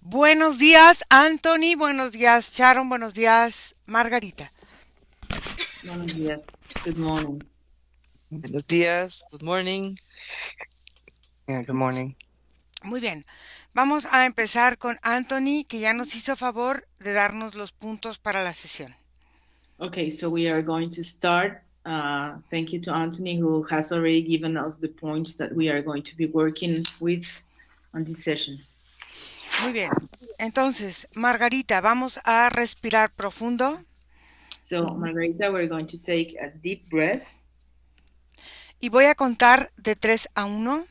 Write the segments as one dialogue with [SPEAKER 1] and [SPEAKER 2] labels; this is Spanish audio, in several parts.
[SPEAKER 1] Buenos días, Anthony. Buenos días, Sharon. Buenos días, Margarita.
[SPEAKER 2] Buenos días. Good morning.
[SPEAKER 3] Buenos días, good morning.
[SPEAKER 4] Yeah, good morning.
[SPEAKER 1] Muy bien. Vamos a empezar con Anthony, que ya nos hizo favor de darnos los puntos para la sesión.
[SPEAKER 2] Okay, so we are going to start. Thank you to Anthony, who has already given us the points that we are going to be working with on this session.
[SPEAKER 1] Muy bien. Entonces, Margarita, vamos a respirar profundo
[SPEAKER 2] So, Margarita, we're going to take a deep breath.
[SPEAKER 1] y voy a contar de 3 a 1.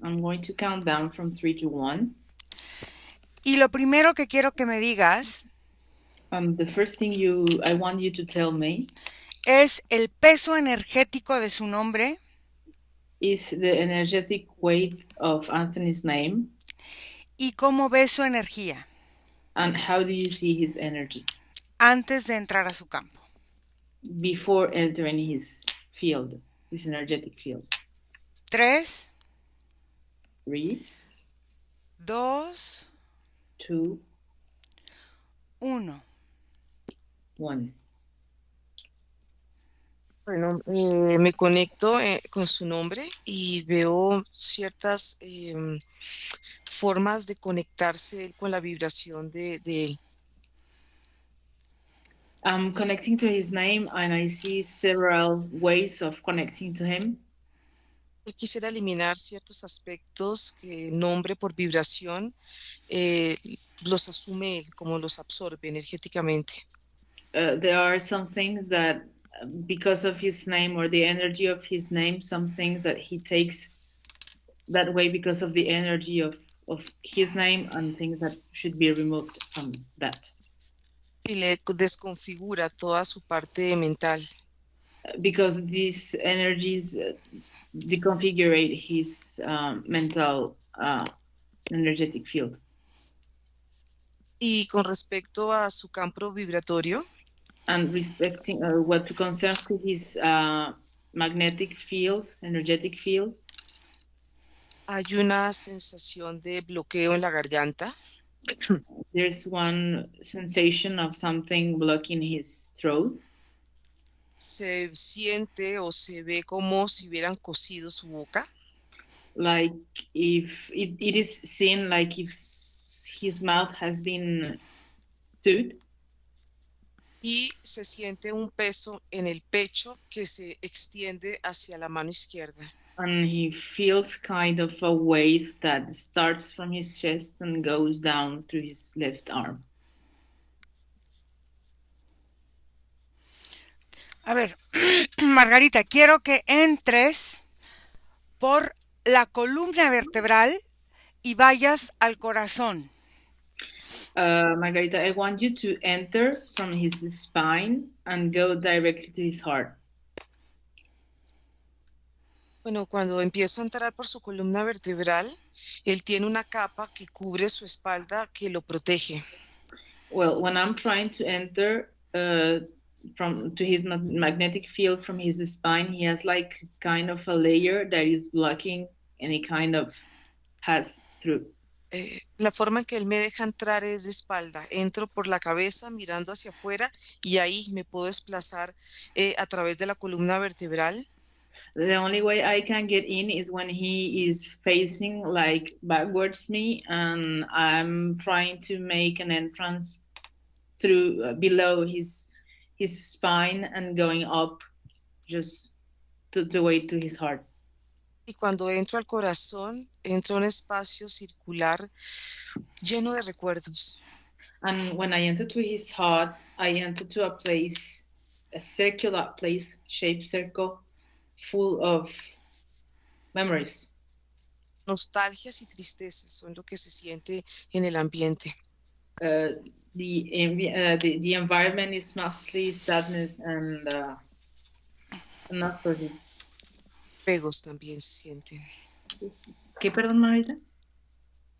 [SPEAKER 2] I'm going to count down from 3 to 1.
[SPEAKER 1] Y lo primero que quiero que me digas
[SPEAKER 2] The first thing I want you to tell me
[SPEAKER 1] es el peso energético de su nombre
[SPEAKER 2] is the energetic weight of Anthony's name
[SPEAKER 1] y cómo ve su energía
[SPEAKER 2] and how do you see his energy
[SPEAKER 1] antes de entrar a su campo.
[SPEAKER 2] before entering his field, his energetic field.
[SPEAKER 1] 3,
[SPEAKER 2] 3,
[SPEAKER 1] 2,
[SPEAKER 2] 2,
[SPEAKER 1] 1.
[SPEAKER 2] 1.
[SPEAKER 3] Bueno, me conecto con su nombre y veo ciertas formas de conectarse con la vibración de él.
[SPEAKER 2] I'm connecting to his name and I see several ways of connecting to him.
[SPEAKER 3] Él quisiera eliminar ciertos aspectos que el nombre por vibración los asume él, como los absorbe energéticamente.
[SPEAKER 2] There are some things that because of his name or the energy of his name, some things that he takes that way because of the energy of his name and things that should be removed from that.
[SPEAKER 3] Y le desconfigura toda su parte mental.
[SPEAKER 2] Because these energies deconfigure his mental energetic field.
[SPEAKER 3] Y con respecto a su campo vibratorio,
[SPEAKER 2] and respecting what concerns to his magnetic field, energetic field,
[SPEAKER 3] hay una sensación de bloqueo en la garganta.
[SPEAKER 2] There's one sensation of something blocking his throat.
[SPEAKER 3] Se siente o se ve como si hubieran cosido su boca.
[SPEAKER 2] Like if it is seen like if his mouth has been sewed.
[SPEAKER 3] Y se siente un peso en el pecho que se extiende hacia la mano izquierda.
[SPEAKER 2] And he feels kind of a weight that starts from his chest and goes down through his left arm.
[SPEAKER 1] A ver, Margarita, quiero que entres por la columna vertebral y vayas al corazón.
[SPEAKER 2] Margarita, I want you to enter from his spine and go directly to his heart.
[SPEAKER 3] Bueno, cuando empiezo a entrar por su columna vertebral, él tiene una capa que cubre su espalda que lo protege.
[SPEAKER 2] Well, when I'm trying to enter to his magnetic field from his spine, he has like kind of a layer that is blocking any kind of pass-through.
[SPEAKER 3] La forma en que él me deja entrar es de espalda. Entro por la cabeza mirando hacia afuera y ahí me puedo desplazar a través de la columna vertebral.
[SPEAKER 2] The only way I can get in is when he is facing like backwards me and I'm trying to make an entrance through below his spine and going up just to the way to his heart.
[SPEAKER 3] Y cuando entro al corazón, entro a un espacio circular lleno de recuerdos.
[SPEAKER 2] And when I enter to his heart, I enter to a place, a circular place, shaped circle, full of memories.
[SPEAKER 3] Nostalgias y tristezas son lo que se siente en el ambiente.
[SPEAKER 2] The environment is mostly sadness and nostalgia.
[SPEAKER 3] Apegos también se sienten.
[SPEAKER 2] ¿Qué, perdón, Marita?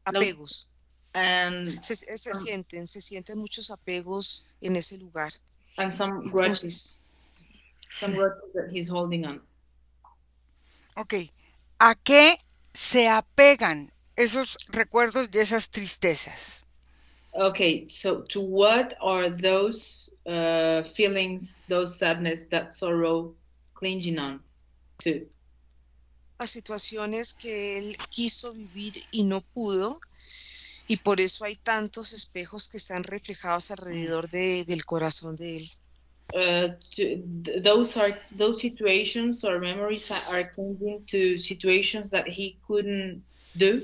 [SPEAKER 3] Apegos.
[SPEAKER 2] And
[SPEAKER 3] se sienten muchos apegos en ese lugar.
[SPEAKER 2] And some grudges that he's holding on.
[SPEAKER 1] Ok. ¿A qué se apegan esos recuerdos y esas tristezas?
[SPEAKER 2] Okay, so to what are those feelings, those sadness, that sorrow clinging on to?
[SPEAKER 3] A situaciones que él quiso vivir y no pudo, y por eso hay tantos espejos que están reflejados alrededor del corazón de él.
[SPEAKER 2] Those situations or memories are clinging to situations that he couldn't do,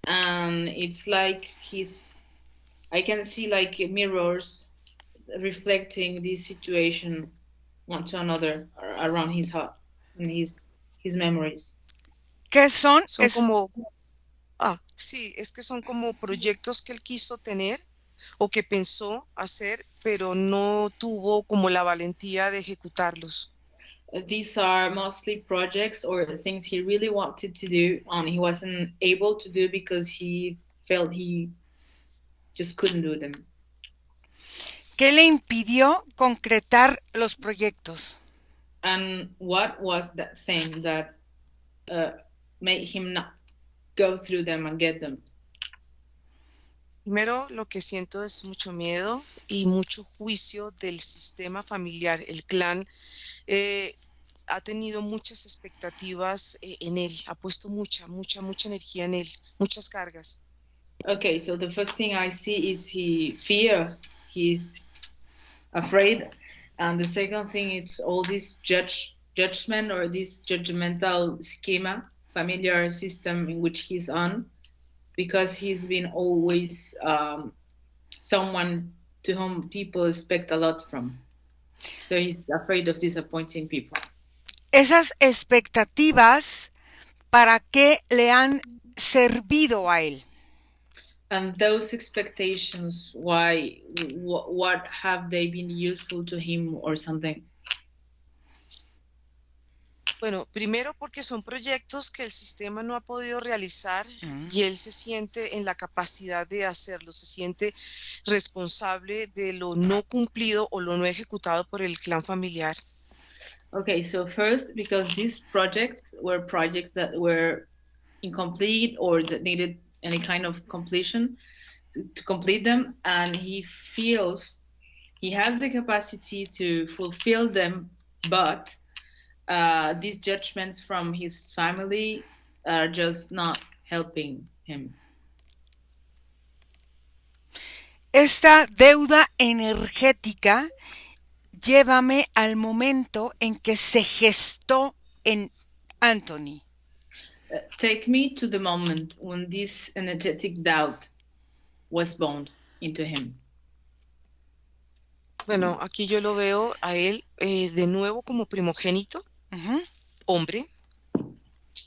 [SPEAKER 2] and it's like I can see like mirrors reflecting this situation one to another around his heart and his memories.
[SPEAKER 1] ¿Qué son?
[SPEAKER 3] Son como, sí, es que son como proyectos que él quiso tener o que pensó hacer, pero no tuvo como la valentía de ejecutarlos.
[SPEAKER 2] These are mostly projects or things he really wanted to do and he wasn't able to do because he felt he just couldn't do them.
[SPEAKER 1] ¿Qué le impidió concretar los proyectos?
[SPEAKER 2] And what was that thing that made him not go through them and get them?
[SPEAKER 3] Primero, lo que siento es mucho miedo y mucho juicio del sistema familiar. El clan ha tenido muchas expectativas en él, ha puesto mucha energía en él, muchas cargas.
[SPEAKER 2] Okay, so the first thing I see is he's afraid, and the second thing is all this judgment or this judgmental schema, familiar system in which he's on, because he's been always someone to whom people expect a lot from. So he's afraid of disappointing people.
[SPEAKER 1] Esas expectativas, ¿para qué le han servido a él?
[SPEAKER 2] And those expectations, why, what have they been useful to him or something?
[SPEAKER 3] Bueno, primero porque son proyectos que el sistema no ha podido realizar y él se siente en la capacidad de hacerlo, se siente responsable de lo no cumplido o lo no ejecutado por el clan familiar.
[SPEAKER 2] Okay, so first, because these projects that were incomplete or that needed any kind of completion to complete them, and he feels he has the capacity to fulfill them, but these judgments from his family are just not helping him.
[SPEAKER 1] Esta deuda energética, llévame al momento en que se gestó en Anthony.
[SPEAKER 2] Take me to the moment when this energetic doubt was born into him.
[SPEAKER 3] Bueno, aquí yo lo veo a él de nuevo como primogénito, hombre.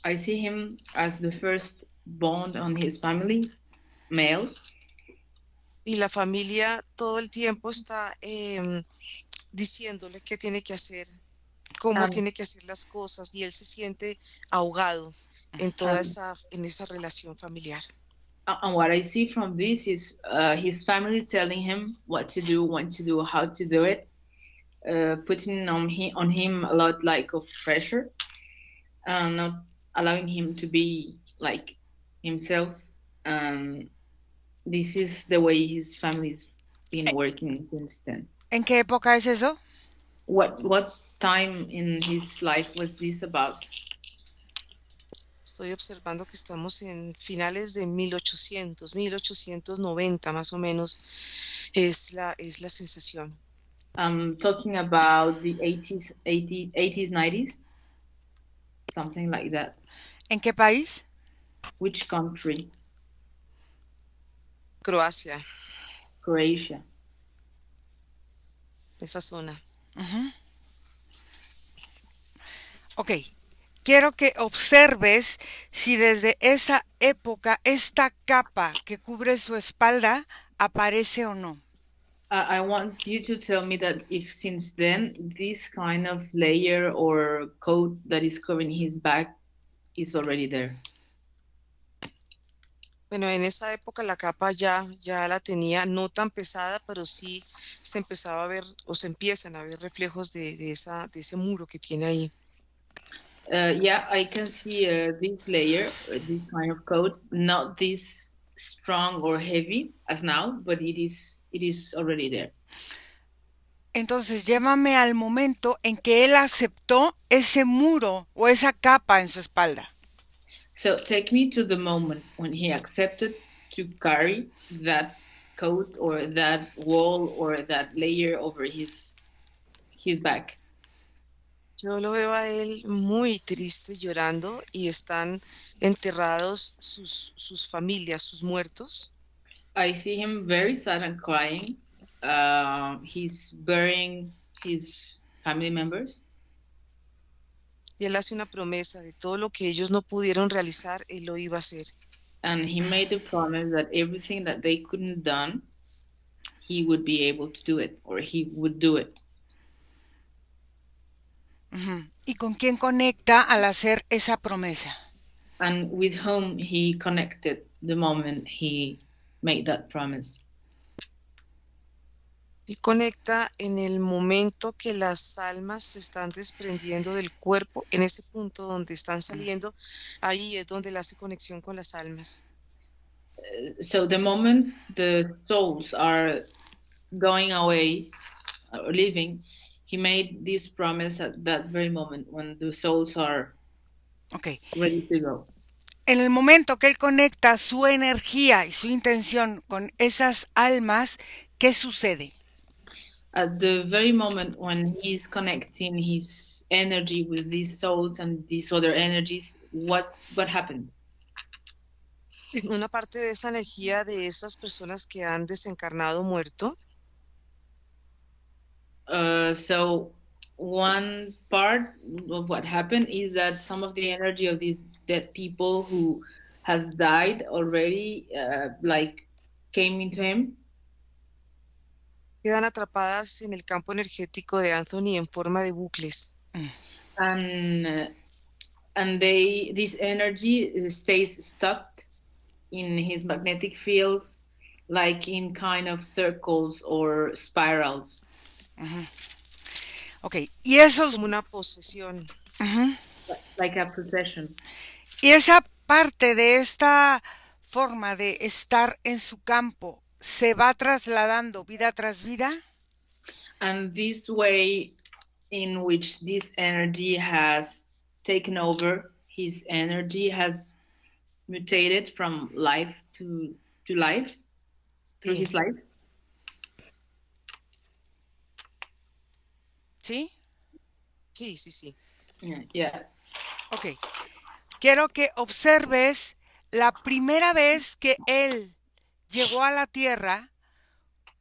[SPEAKER 2] I see him as the first born on his family, male.
[SPEAKER 3] Y la familia todo el tiempo está diciéndole qué tiene que hacer, cómo tiene que hacer las cosas, y él se siente ahogado en toda esa relación familiar.
[SPEAKER 2] And what I see from this is his family telling him what to do, when to do, how to do it, putting on him a lot like of pressure, not allowing him to be like himself. This is the way his family's been working since then.
[SPEAKER 1] ¿En qué época es eso?
[SPEAKER 2] What time in his life was this about?
[SPEAKER 3] Estoy observando que estamos en finales de 1890 más o menos, es la sensación.
[SPEAKER 2] I'm talking about the 80s, 90s, something like that.
[SPEAKER 1] ¿En qué país?
[SPEAKER 2] Which country?
[SPEAKER 3] Croacia.
[SPEAKER 2] Croatia.
[SPEAKER 3] Esa zona.
[SPEAKER 1] Ok. Quiero que observes si desde esa época esta capa que cubre su espalda aparece o no.
[SPEAKER 2] I want you to tell me that if since then this kind of layer or coat that is covering his back is already there.
[SPEAKER 3] Bueno, en esa época la capa ya la tenía, no tan pesada, pero sí se empezaba a ver, o se empiezan a ver reflejos de ese muro que tiene ahí.
[SPEAKER 2] Yeah, I can see this layer, this kind of coat, not this strong or heavy as now, but it is already there.
[SPEAKER 1] Entonces llévame al momento en que él aceptó ese muro o esa capa en su espalda.
[SPEAKER 2] So take me to the moment when he accepted to carry that coat or that wall or that layer over his back.
[SPEAKER 3] Yo lo veo a él muy triste, llorando, y están enterrados sus familias, sus muertos.
[SPEAKER 2] I see him very sad and crying. He's burying his family members.
[SPEAKER 3] Y él hace una promesa de todo lo que ellos no pudieron realizar, él lo iba a hacer.
[SPEAKER 2] And he made the promise that everything that they couldn't done, he would be able to do it, or he would do it.
[SPEAKER 1] ¿Y con quién conecta al hacer esa promesa?
[SPEAKER 2] And with whom he connected the moment he made that promise.
[SPEAKER 3] Él conecta en el momento que las almas se están desprendiendo del cuerpo, en ese punto donde están saliendo, ahí es donde él hace conexión con las almas.
[SPEAKER 2] So the moment the souls are going away or leaving, he made this promise at that very moment when the souls are ready to go.
[SPEAKER 1] En el momento que él conecta su energía y su intención con esas almas, ¿qué sucede?
[SPEAKER 2] At the very moment when he's connecting his energy with these souls and these other energies, what happened?
[SPEAKER 3] Una parte de esa energía de esas personas que han desencarnado muerto.
[SPEAKER 2] So one part of what happened is that some of the energy of these dead people who has died already, came into him.
[SPEAKER 3] Quedan atrapadas en el campo energético de Anthony en forma de bucles.
[SPEAKER 2] And this energy stays stuck in his magnetic field, like in kind of circles or spirals.
[SPEAKER 1] Okay, y esos
[SPEAKER 3] como una posesión.
[SPEAKER 2] Like a possession.
[SPEAKER 1] Y esa parte de esta forma de estar en su campo se va trasladando vida tras vida.
[SPEAKER 2] And this way in which this energy has taken over, his energy has mutated from life to life, through his life.
[SPEAKER 1] ¿Sí?
[SPEAKER 3] Sí.
[SPEAKER 2] Yeah.
[SPEAKER 1] Ok. Quiero que observes la primera vez que él llegó a la tierra,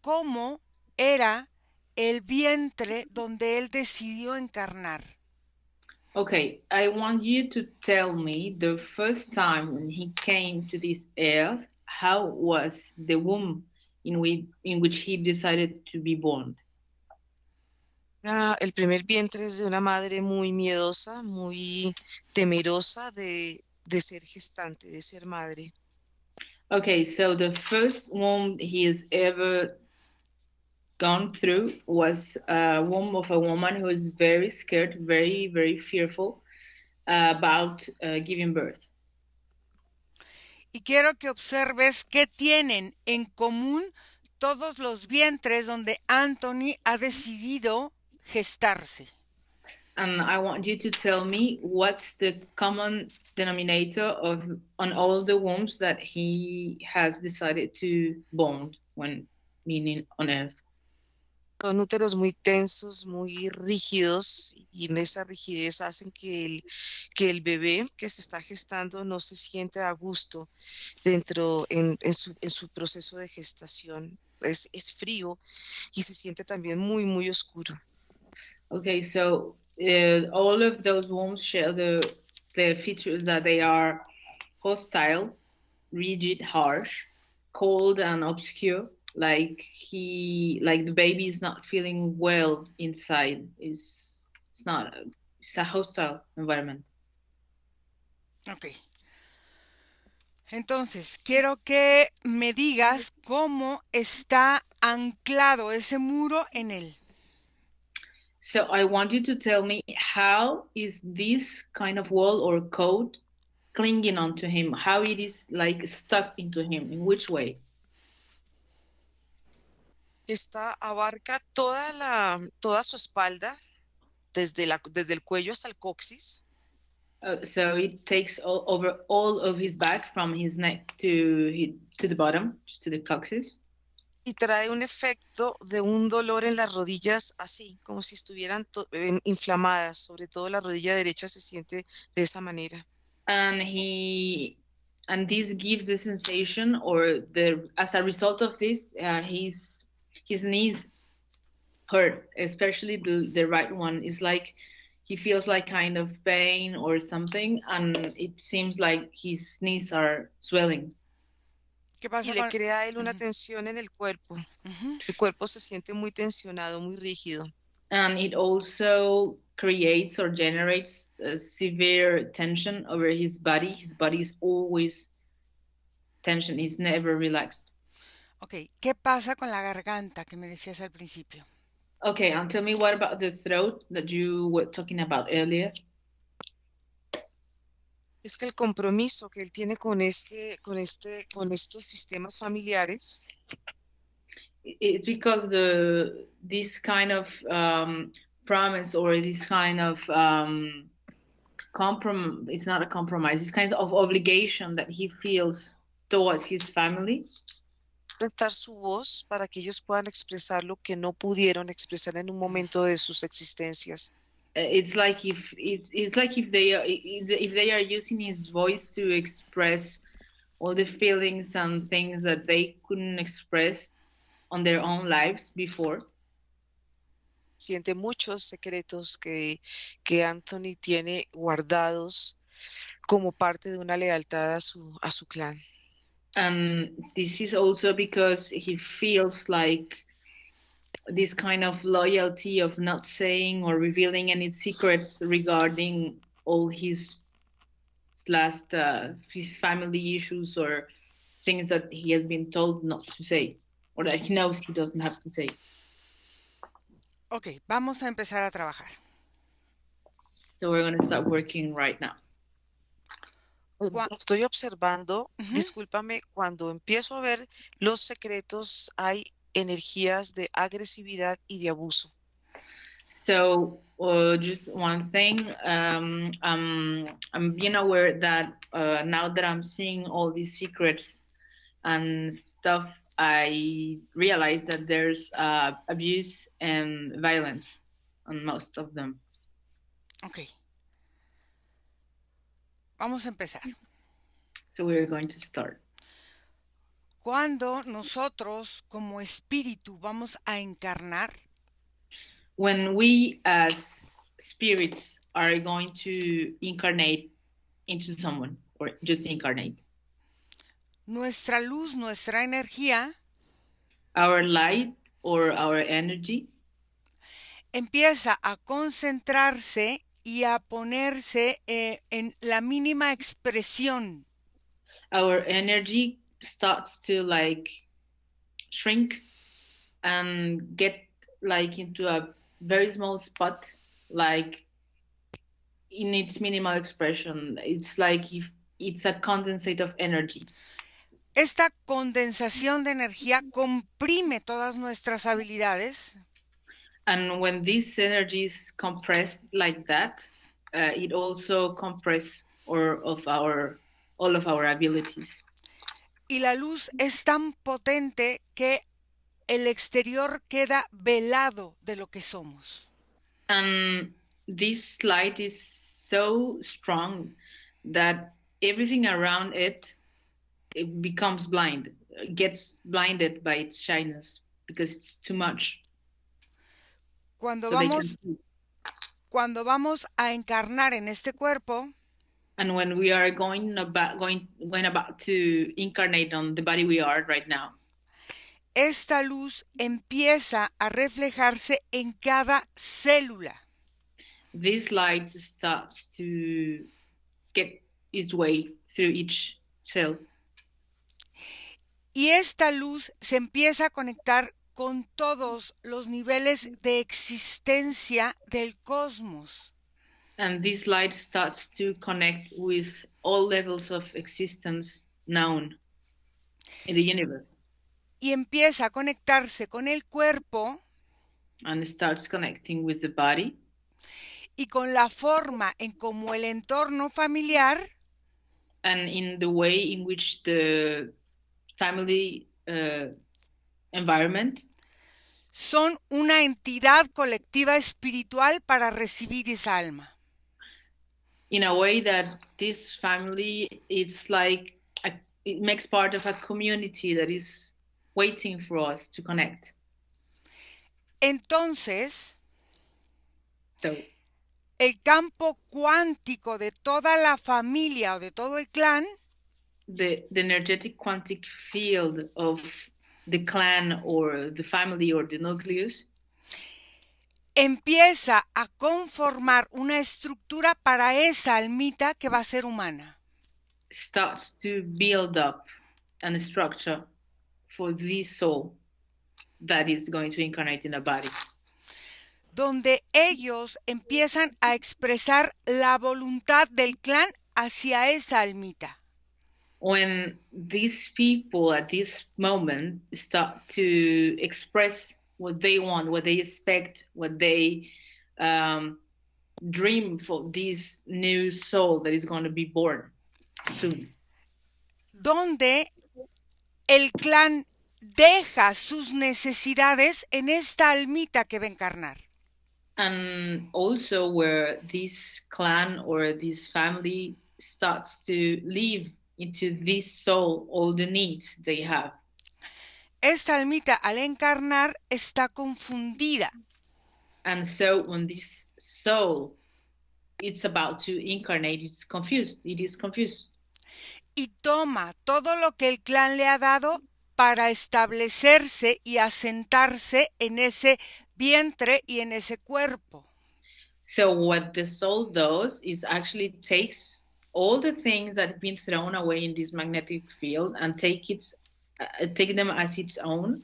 [SPEAKER 1] cómo era el vientre donde él decidió encarnar.
[SPEAKER 2] Okay, I want you to tell me the first time when he came to this earth, how was the womb in which he decided to be born?
[SPEAKER 3] El primer vientre es de una madre muy miedosa, muy temerosa de ser gestante, de ser madre.
[SPEAKER 2] Okay, so the first womb he has ever gone through was a womb of a woman who was very scared, very, very fearful about giving birth.
[SPEAKER 1] Y quiero que observes qué tienen en común todos los vientres donde Anthony ha decidido gestarse.
[SPEAKER 2] And I want you to tell me what's the common denominator on all the wombs that he has decided to bond when meaning on earth.
[SPEAKER 3] Son úteros muy tensos, muy rígidos, y esa rigidez hacen que el bebé que se está gestando no se siente a gusto dentro en su proceso de gestación. Es frío y se siente también muy, muy oscuro.
[SPEAKER 2] Okay, so all of those wombs share the features that they are hostile, rigid, harsh, cold, and obscure. Like the baby is not feeling well inside. It's a hostile environment.
[SPEAKER 1] Ok. Entonces, quiero que me digas cómo está anclado ese muro en él.
[SPEAKER 2] So I want you to tell me, how is this kind of wall or code clinging onto him, how it is like stuck into him, in which way.
[SPEAKER 3] Esta abarca toda su espalda, desde el cuello hasta el coxis.
[SPEAKER 2] So it takes over all of his back, from his neck to the bottom, just to the coccyx.
[SPEAKER 3] Y trae un efecto de un dolor en las rodillas, así, como si estuvieran inflamadas. Sobre todo la rodilla derecha se siente de esa manera.
[SPEAKER 2] And this gives the sensation, or as a result of this, his knees hurt, especially the right one. Is like he feels like kind of pain or something, and it seems like his knees are swelling.
[SPEAKER 1] ¿Qué pasa
[SPEAKER 3] Y le
[SPEAKER 1] con-
[SPEAKER 3] crea a él una tensión en el cuerpo. El cuerpo se siente muy tensionado, muy rígido.
[SPEAKER 2] And it also creates or generates a severe tension over his body. His body is always tension, is never relaxed.
[SPEAKER 1] Ok, ¿qué pasa con la garganta que me decías al principio?
[SPEAKER 2] Okay, and tell me, what about the throat that you were talking about earlier?
[SPEAKER 3] Es que el compromiso que él tiene con estos sistemas familiares
[SPEAKER 2] It's because this kind of promise, or this kind of it's not a compromise, this kind of obligation that he feels towards his family.
[SPEAKER 3] prestar su voz para que ellos puedan expresar lo que no pudieron expresar en un momento de sus existencias.
[SPEAKER 2] It's like if they are using his voice to express all the feelings and things that they couldn't express on their own lives before.
[SPEAKER 3] Siente muchos secretos que Anthony tiene guardados como parte de una lealtad a su clan.
[SPEAKER 2] And this is also because he feels like this kind of loyalty of not saying or revealing any secrets regarding all his family issues or things that he has been told not to say, or that he knows he doesn't have to say.
[SPEAKER 1] Ok, vamos a empezar a trabajar.
[SPEAKER 2] So we're going to start working right now.
[SPEAKER 3] Estoy observando, discúlpame, cuando empiezo a ver los secretos hay energías de agresividad y de abuso.
[SPEAKER 2] So just one thing, I'm being aware that now that I'm seeing all these secrets and stuff, I realize that there's abuse and violence on most of them.
[SPEAKER 1] Ok. Vamos a empezar.
[SPEAKER 2] So we're going to start.
[SPEAKER 1] Cuando nosotros como espíritu vamos a encarnar,
[SPEAKER 2] When we as spirits are going to incarnate into someone, or just incarnate,
[SPEAKER 1] nuestra luz, nuestra energía
[SPEAKER 2] our light or our energy
[SPEAKER 1] empieza a concentrarse y a ponerse en la mínima expresión.
[SPEAKER 2] Our energy starts to like shrink and get like into a very small spot, like in its minimal expression. It's like if it's a condensate of energy.
[SPEAKER 1] Esta condensación de energía comprime todas nuestras habilidades.
[SPEAKER 2] And when this energy is compressed like that, it also compresses all of our abilities.
[SPEAKER 1] Y la luz es tan potente que el exterior queda velado de lo que somos.
[SPEAKER 2] And this light is so strong that everything around it becomes blind, gets blinded by its shyness because it's too much.
[SPEAKER 1] Cuando
[SPEAKER 2] So
[SPEAKER 1] vamos a encarnar en este cuerpo,
[SPEAKER 2] and when we are going about to incarnate on the body we are right now,
[SPEAKER 1] esta luz empieza a reflejarse en cada célula.
[SPEAKER 2] this light starts to get its way through each cell.
[SPEAKER 1] Y esta luz se empieza a conectar con todos los niveles de existencia del cosmos.
[SPEAKER 2] And this light starts to connect with all levels of existence known in the universe.
[SPEAKER 1] Y empieza a conectarse con el cuerpo
[SPEAKER 2] And starts connecting with the body
[SPEAKER 1] y con la forma en cómo el entorno familiar
[SPEAKER 2] and in the way in which the family environment
[SPEAKER 1] son una entidad colectiva espiritual para recibir esa alma.
[SPEAKER 2] in a way that this family, it's like it makes part of a community that is waiting for us to connect.
[SPEAKER 1] Entonces,
[SPEAKER 2] So
[SPEAKER 1] el campo cuántico de toda la familia o de todo el clan
[SPEAKER 2] the energetic quantic field of the clan or the family or the nucleus
[SPEAKER 1] empieza a conformar una estructura para esa almita que va a ser humana.
[SPEAKER 2] starts to build up a structure for this soul that is going to incarnate in a body,
[SPEAKER 1] Donde ellos empiezan a expresar la voluntad del clan hacia esa almita.
[SPEAKER 2] when these people at this moment start to express what they want, what they expect, what they dream for this new soul that is going to be born soon.
[SPEAKER 1] Donde el clan deja sus necesidades en esta almita que va a encarnar.
[SPEAKER 2] And also where this clan or this family starts to live into this soul all the needs they have.
[SPEAKER 1] Esta almita al encarnar está confundida.
[SPEAKER 2] And so when this soul it's about to incarnate, it's confused. It is confused.
[SPEAKER 1] Y toma todo lo que el clan le ha dado para establecerse y asentarse en ese vientre y en ese cuerpo.
[SPEAKER 2] So what the soul does is actually takes all the things that have been thrown away in this magnetic field and take them as its own,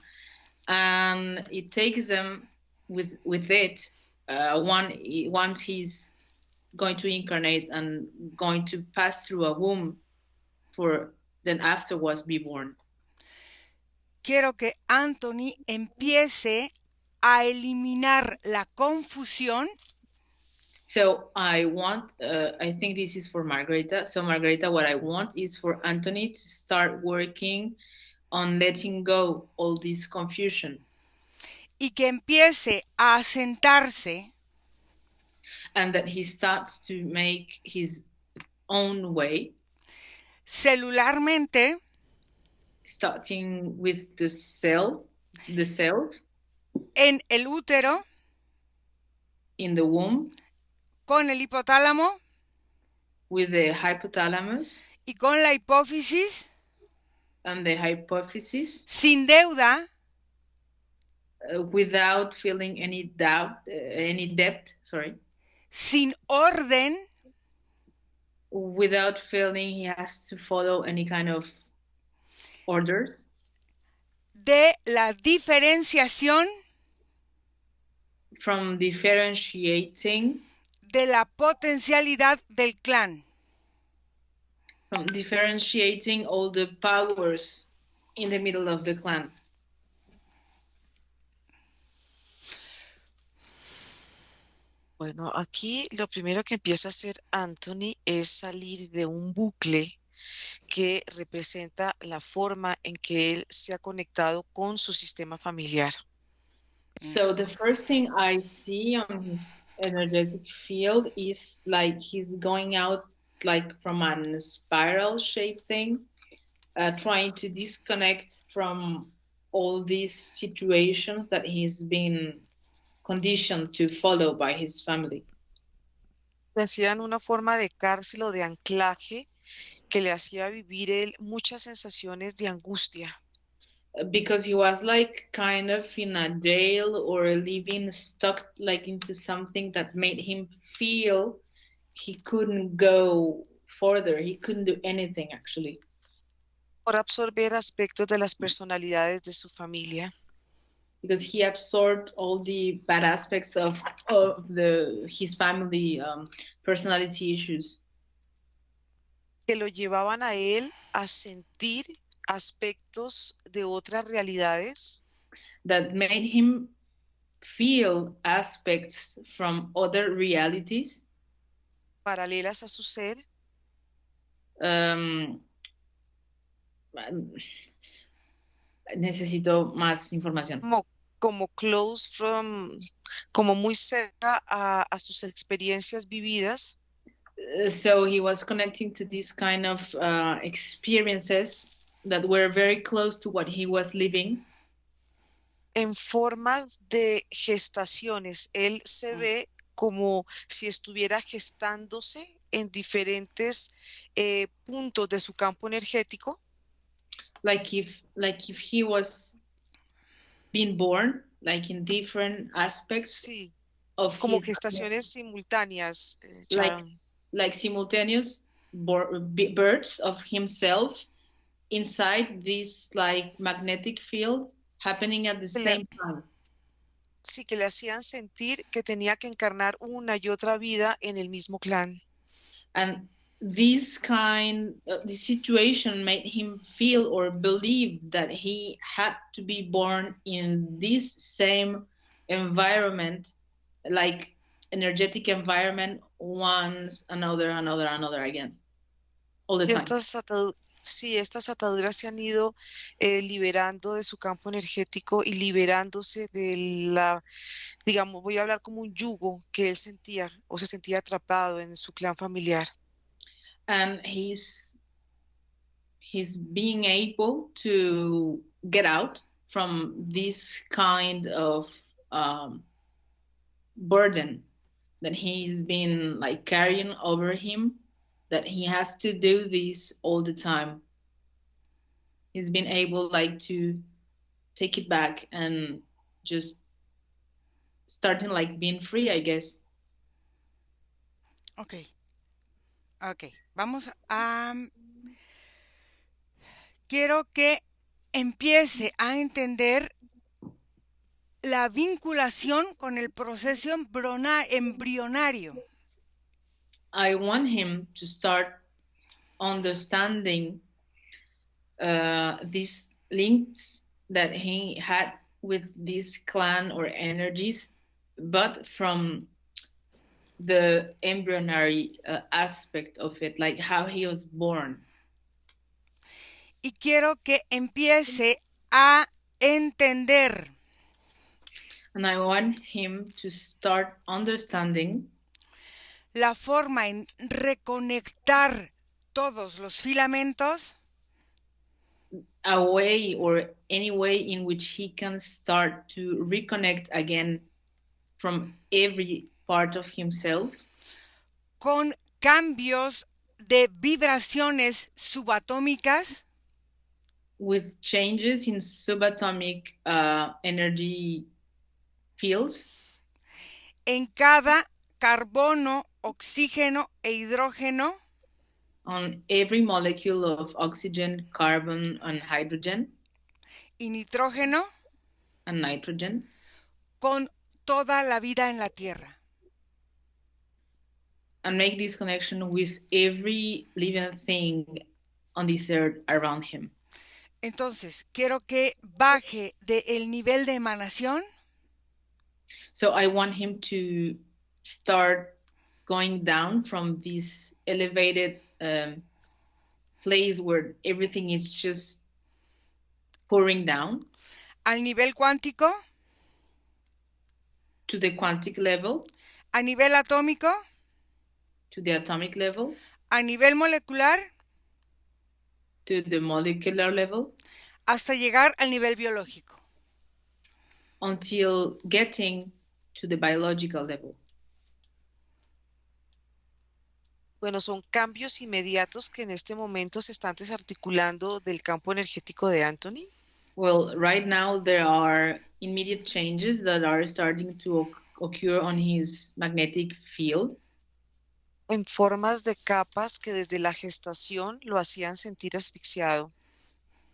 [SPEAKER 2] and it takes them with it once he's going to incarnate and going to pass through a womb for then afterwards be born.
[SPEAKER 1] Quiero que Anthony empiece a eliminar la confusión.
[SPEAKER 2] So I think this is for Margarita. So Margarita, what I want is for Anthony to start working on letting go all this confusion.
[SPEAKER 1] Y que empiece a asentarse.
[SPEAKER 2] And that he starts to make his own way.
[SPEAKER 1] Celularmente.
[SPEAKER 2] Starting with the cells.
[SPEAKER 1] En el útero.
[SPEAKER 2] In the womb.
[SPEAKER 1] Con el hipotálamo.
[SPEAKER 2] With the hypothalamus.
[SPEAKER 1] Y con la hipófisis.
[SPEAKER 2] And the hypophysis.
[SPEAKER 1] Sin deuda.
[SPEAKER 2] Without feeling any debt.
[SPEAKER 1] Sin orden.
[SPEAKER 2] Without feeling he has to follow any kind of orders.
[SPEAKER 1] De la diferenciación.
[SPEAKER 2] From differentiating.
[SPEAKER 1] De la potencialidad del clan.
[SPEAKER 2] From differentiating all the powers in the middle of the clan.
[SPEAKER 3] Bueno, aquí lo primero que empieza a hacer Anthony es salir de un bucle que representa la forma en que él se ha conectado con su sistema familiar.
[SPEAKER 2] So the first thing I see on his energetic field is like he's going out like from a spiral shape thing, trying to disconnect from all these situations that he's been conditioned to follow by his family.
[SPEAKER 3] Hacían una forma de cárcel o de anclaje que le hacía vivir él muchas sensaciones de angustia.
[SPEAKER 2] Because he was like kind of in a jail or living stuck like into something that made him feel he couldn't go further. He couldn't do anything actually.
[SPEAKER 3] Por absorber aspectos de las personalidades de su familia.
[SPEAKER 2] Because he absorbed all the bad aspects of his family personality issues.
[SPEAKER 3] que lo llevaban a él a sentir aspectos de otras realidades
[SPEAKER 2] that made him feel aspects from other realities.
[SPEAKER 3] paralelas a su ser,
[SPEAKER 2] Necesito más información.
[SPEAKER 3] como close from, como muy cerca a sus experiencias vividas,
[SPEAKER 2] So he was connecting to these kind of experiences that were very close to what he was living.
[SPEAKER 3] en formas de gestaciones. Él se ve como si estuviera gestándose en diferentes puntos de su campo energético,
[SPEAKER 2] like if he was being born, like in different aspects
[SPEAKER 3] sí,
[SPEAKER 2] of
[SPEAKER 3] como
[SPEAKER 2] his,
[SPEAKER 3] gestaciones simultáneas,
[SPEAKER 2] like
[SPEAKER 3] Sharon.
[SPEAKER 2] like simultaneous births of himself inside this like magnetic field happening at the
[SPEAKER 3] Que le-
[SPEAKER 2] same time.
[SPEAKER 3] Sí, que le hacían sentir que tenía que encarnar una y otra vida en el mismo clan.
[SPEAKER 2] And this situation made him feel or believe that he had to be born in this same environment, like energetic environment, once another again, all the
[SPEAKER 3] Sí,
[SPEAKER 2] time.
[SPEAKER 3] estas ataduras se han ido liberando de su campo energético y liberándose de la, digamos, voy a hablar como un yugo que él sentía o se sentía atrapado en su clan familiar.
[SPEAKER 2] And he's being able to get out from this kind of burden that he's been like carrying over him, that he has to do this all the time. He's been able like to take it back and just starting like being free, I guess.
[SPEAKER 1] Ok. Vamos a... Quiero que empiece a entender la vinculación con el proceso embrionario.
[SPEAKER 2] I want him to start understanding these links that he had with this clan or energies, but from the embryonic aspect of it, like how he was born.
[SPEAKER 1] Y quiero que empiece a entender
[SPEAKER 2] And I want him to start understanding
[SPEAKER 1] la forma en reconectar todos los filamentos
[SPEAKER 2] a way or any way in which he can start to reconnect again from every part of himself
[SPEAKER 1] con cambios de vibraciones subatómicas
[SPEAKER 2] with changes in subatomic energy fields
[SPEAKER 1] en cada carbono, oxígeno e hidrógeno
[SPEAKER 2] on every molecule of oxygen, carbon, and hydrogen,
[SPEAKER 1] y nitrógeno
[SPEAKER 2] and nitrogen,
[SPEAKER 1] con toda la vida en la Tierra.
[SPEAKER 2] and make this connection with every living thing on this earth around him.
[SPEAKER 1] Entonces, quiero que baje del nivel de emanación
[SPEAKER 2] So I want him to start going down from this elevated place where everything is just pouring down
[SPEAKER 1] al nivel cuántico,
[SPEAKER 2] to the quantic level,
[SPEAKER 1] a nivel atómico,
[SPEAKER 2] to the atomic level,
[SPEAKER 1] a nivel molecular,
[SPEAKER 2] to the molecular level,
[SPEAKER 1] hasta llegar al nivel biológico.
[SPEAKER 2] until getting to the biological level.
[SPEAKER 3] Bueno, son cambios inmediatos que en este momento se están desarticulando del campo energético de Anthony.
[SPEAKER 2] Well, right now there are immediate changes that are starting to occur on his magnetic field.
[SPEAKER 3] En formas de capas que desde la gestación lo hacían sentir asfixiado.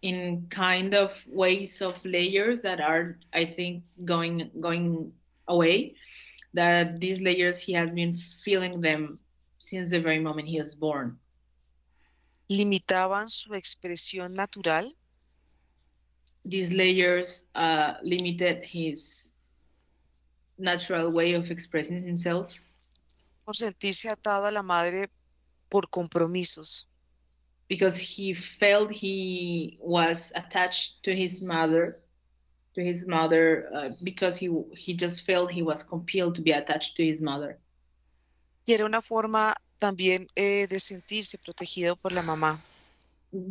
[SPEAKER 2] In kind of ways of layers that are, I think, going away, that these layers he has been feeling them since the very moment he was born.
[SPEAKER 3] limitaban su expresión natural
[SPEAKER 2] These layers limited his natural way of expressing himself
[SPEAKER 3] por sentirse atado a la madre por compromisos.
[SPEAKER 2] because he felt he was attached to his mother, because he just felt he was compelled to be attached to his mother.
[SPEAKER 3] Y era una forma también de sentirse protegido por la mamá.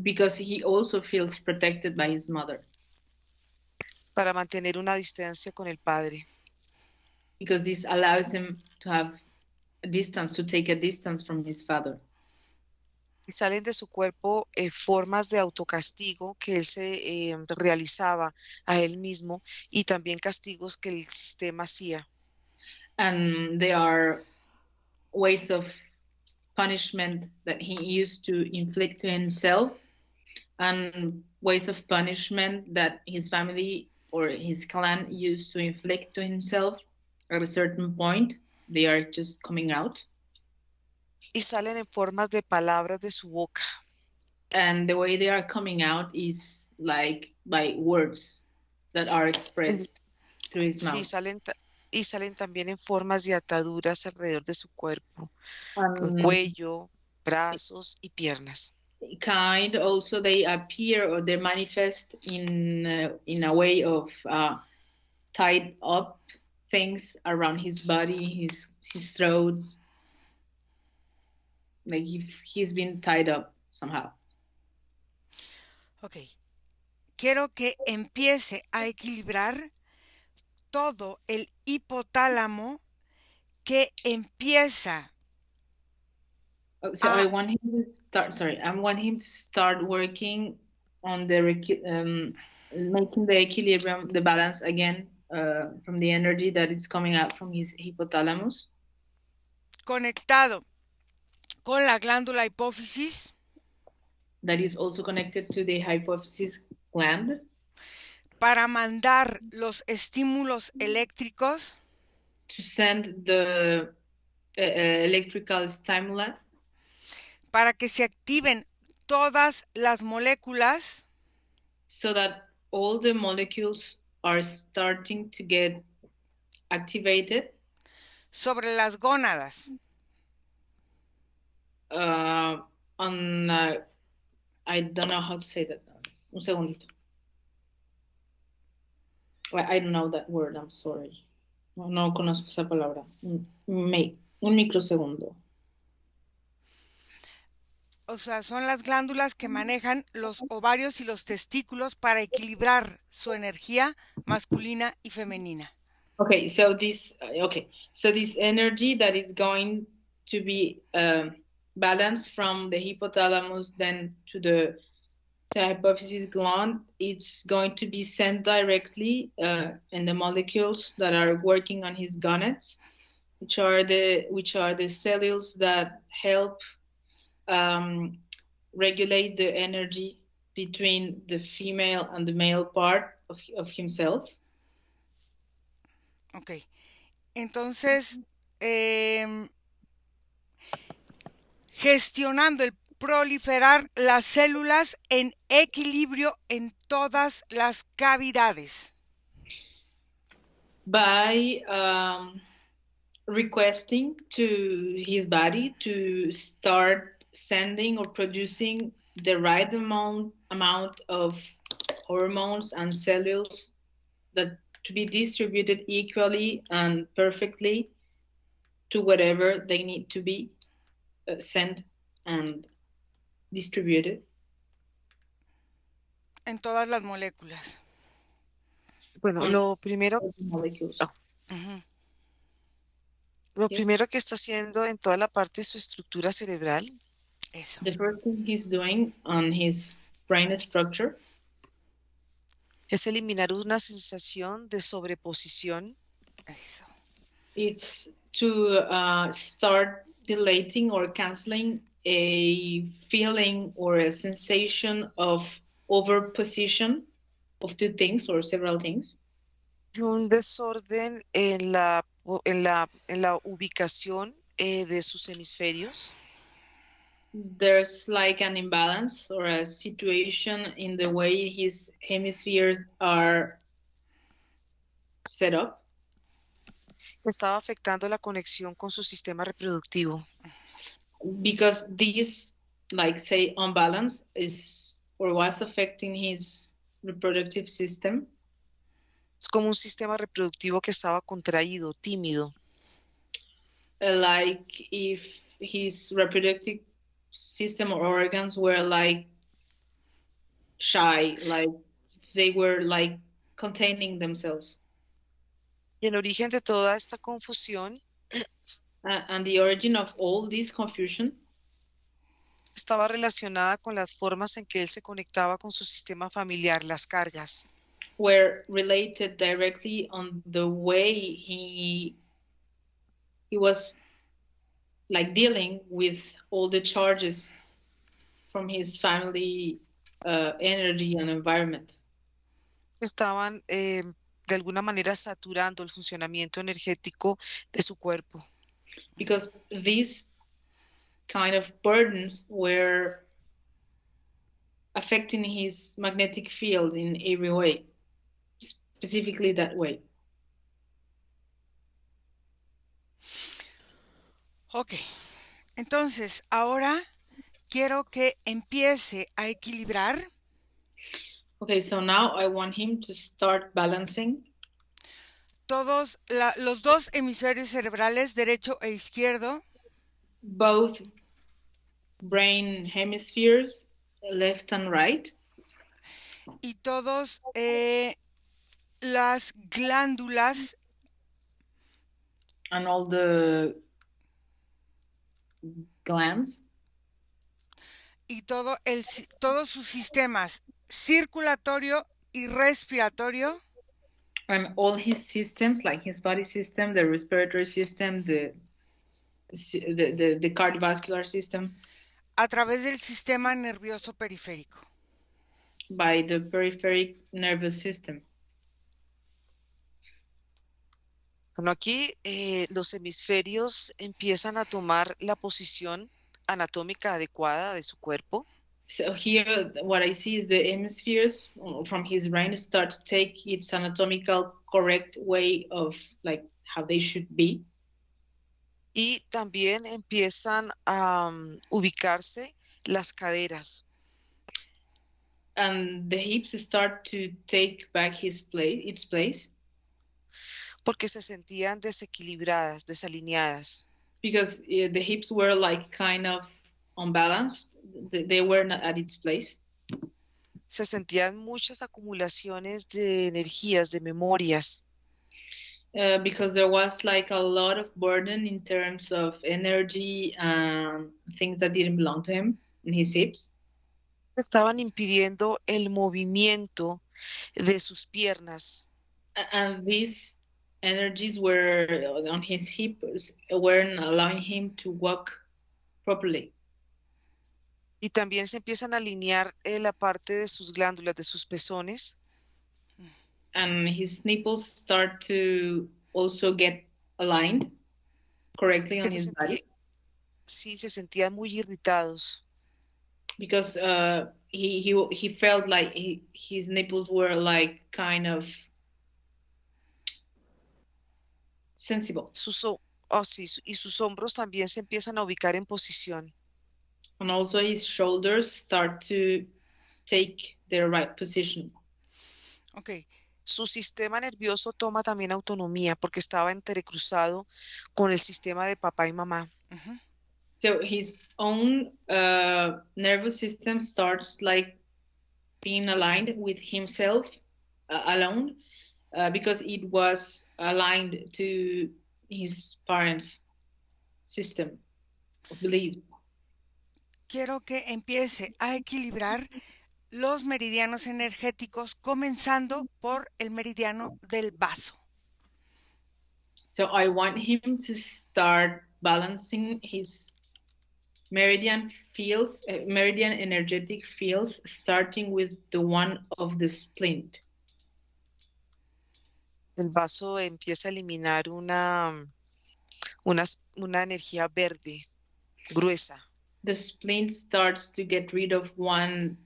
[SPEAKER 2] Because he also feels protected by his mother.
[SPEAKER 3] Para mantener una distancia con el padre.
[SPEAKER 2] Because this allows him to have a distance, to take a distance from his father.
[SPEAKER 3] Y salen de su cuerpo formas de autocastigo que él se realizaba a él mismo y también castigos que el sistema hacía.
[SPEAKER 2] And there are ways of punishment that he used to inflict to himself and ways of punishment that his family or his clan used to inflict to himself. At a certain point, they are just coming out.
[SPEAKER 3] Y salen en formas de palabras de su boca.
[SPEAKER 2] And the way they are coming out is like by words that are expressed through his mouth.
[SPEAKER 3] Sí, salen también en formas de ataduras alrededor de su cuerpo, con cuello, brazos y piernas.
[SPEAKER 2] Also they appear or they manifest in a way of tied up things around his body, his throat, like if he's been tied up somehow.
[SPEAKER 1] Ok. Quiero que empiece a equilibrar todo el hipotálamo que empieza
[SPEAKER 2] So I want him to start. I want him to start working on the making the equilibrium, the balance again from the energy that is coming out from his hypothalamus.
[SPEAKER 1] Conectado con la glándula hipófisis.
[SPEAKER 2] That is also connected to the hypophysis gland.
[SPEAKER 1] Para mandar los estímulos eléctricos.
[SPEAKER 2] To send the electrical stimuli.
[SPEAKER 1] Para que se activen todas las moléculas.
[SPEAKER 2] So that all the molecules are starting to get activated.
[SPEAKER 1] Sobre las gónadas.
[SPEAKER 2] I don't know how to say that. Un segundito. I don't know that word, I'm sorry. No conozco esa palabra. Un microsegundo.
[SPEAKER 1] O sea, son las glándulas que manejan los ovarios y los testículos para equilibrar su energía masculina y femenina.
[SPEAKER 2] Okay, so this energy that is going to be balanced from the hypothalamus then to the hypophysis gland, it's going to be sent directly in the molecules that are working on his gonads, which are the cells that help regulate the energy between the female and the male part of himself.
[SPEAKER 1] Ok. Entonces, gestionando el proliferar las células en equilibrio en todas las cavidades.
[SPEAKER 2] By requesting to his body to start sending or producing the right amount of hormones and cells that to be distributed equally and perfectly to whatever they need to be sent and distributed.
[SPEAKER 1] En todas las moléculas.
[SPEAKER 3] Bueno, lo primero... Lo primero que está haciendo en toda la parte de su estructura cerebral.
[SPEAKER 1] Eso.
[SPEAKER 2] The first thing he's doing on his brain structure
[SPEAKER 3] es eliminar una sensación de sobreposición.
[SPEAKER 1] Eso.
[SPEAKER 2] It's to start deleting or canceling a feeling or a sensation of overposition of two things or several things.
[SPEAKER 3] Y un desorden en la ubicación de sus hemisferios.
[SPEAKER 2] there's like an imbalance or a situation in the way his hemispheres are set up.
[SPEAKER 3] Estaba afectando la conexión con su sistema reproductivo.
[SPEAKER 2] Because this, like say, unbalance is or was affecting his reproductive system.
[SPEAKER 3] Es como un sistema reproductivo que estaba contraído, tímido.
[SPEAKER 2] Like if his reproductive system or organs were like shy, like they were like containing themselves.
[SPEAKER 3] Y el origen de toda esta confusión
[SPEAKER 2] And the origin of all this confusion
[SPEAKER 3] estaba relacionada con las formas en que él se conectaba con su sistema familiar, las cargas.
[SPEAKER 2] were related directly on the way he was like dealing with all the charges from his family energy and environment.
[SPEAKER 3] Estaban de alguna manera saturando el funcionamiento energético de su cuerpo.
[SPEAKER 2] Because these kind of burdens were affecting his magnetic field in every way, specifically that way.
[SPEAKER 1] Ok, entonces ahora quiero que empiece a equilibrar
[SPEAKER 2] Okay, so now I want him to start balancing
[SPEAKER 1] todos los dos hemisferios cerebrales, derecho e izquierdo,
[SPEAKER 2] both brain hemispheres, left and right,
[SPEAKER 1] y todos las glándulas
[SPEAKER 2] and all the glands,
[SPEAKER 1] y todos sus sistemas circulatorio y respiratorio,
[SPEAKER 2] and all his systems, like his body system, the respiratory system, the cardiovascular system,
[SPEAKER 1] a través del sistema nervioso periférico.
[SPEAKER 2] by the peripheral nervous system.
[SPEAKER 3] Bueno, aquí los hemisferios empiezan a tomar la posición anatómica adecuada de su cuerpo.
[SPEAKER 2] So here, what I see is the hemispheres from his brain start to take its anatomical correct way of like how they should be.
[SPEAKER 3] Y también empiezan a ubicarse las caderas.
[SPEAKER 2] And the hips start to take back its place.
[SPEAKER 3] Porque se sentían desequilibradas, desalineadas.
[SPEAKER 2] Because the hips were like kind of unbalanced. They were not at its place.
[SPEAKER 3] Se sentían muchas acumulaciones de energías, de memorias.
[SPEAKER 2] Because there was like a lot of burden in terms of energy and things that didn't belong to him in his hips.
[SPEAKER 3] Estaban impidiendo el movimiento de sus piernas.
[SPEAKER 2] And these energies were on his hips weren't allowing him to walk properly.
[SPEAKER 3] Y también se empiezan a alinear la parte de sus glándulas, de sus pezones.
[SPEAKER 2] And his nipples start to also get aligned correctly on his body.
[SPEAKER 3] Sí, se sentían muy irritados.
[SPEAKER 2] Because he felt like his nipples were like kind of sensible.
[SPEAKER 3] Y sus hombros también se empiezan a ubicar en posición.
[SPEAKER 2] And also his shoulders start to take their right position.
[SPEAKER 1] Okay.
[SPEAKER 3] Su sistema nervioso toma también autonomía porque estaba entrecruzado con el sistema de papá y mamá.
[SPEAKER 1] Uh-huh.
[SPEAKER 2] So his own nervous system starts like being aligned with himself alone because it was aligned to his parents' system of belief.
[SPEAKER 1] Quiero que empiece a equilibrar los meridianos energéticos, comenzando por el meridiano del vaso.
[SPEAKER 2] So I want him to start balancing his meridian fields, meridian energetic fields, starting with the one of the splint.
[SPEAKER 3] El vaso empieza a eliminar una energía verde, gruesa.
[SPEAKER 2] the splint starts to get rid of one